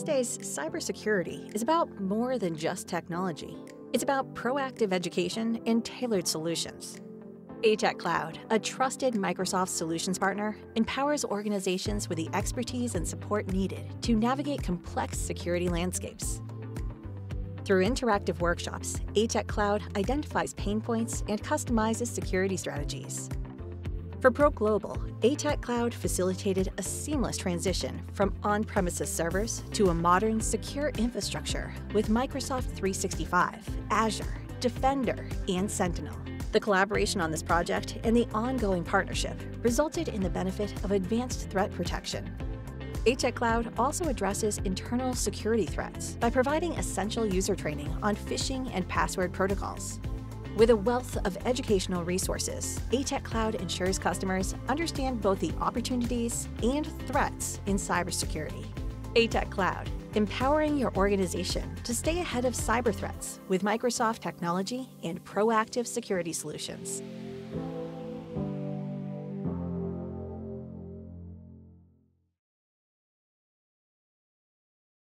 These days, cybersecurity is about more than just technology. It's about proactive education and tailored solutions. Atech Cloud, a trusted Microsoft solutions partner, empowers organizations with the expertise and support needed to navigate complex security landscapes. Through interactive workshops, Atech Cloud identifies pain points and customizes security strategies. For Pro Global, Atech Cloud facilitated a seamless transition from on-premises servers to a modern, secure infrastructure with Microsoft 365, Azure, Defender, and Sentinel. The collaboration on this project and the ongoing partnership resulted in the benefit of advanced threat protection. Atech Cloud also addresses internal security threats by providing essential user training on phishing and password protocols. With a wealth of educational resources, Atech Cloud ensures customers understand both the opportunities and threats in cybersecurity. Atech Cloud, empowering your organization to stay ahead of cyber threats with Microsoft technology and proactive security solutions.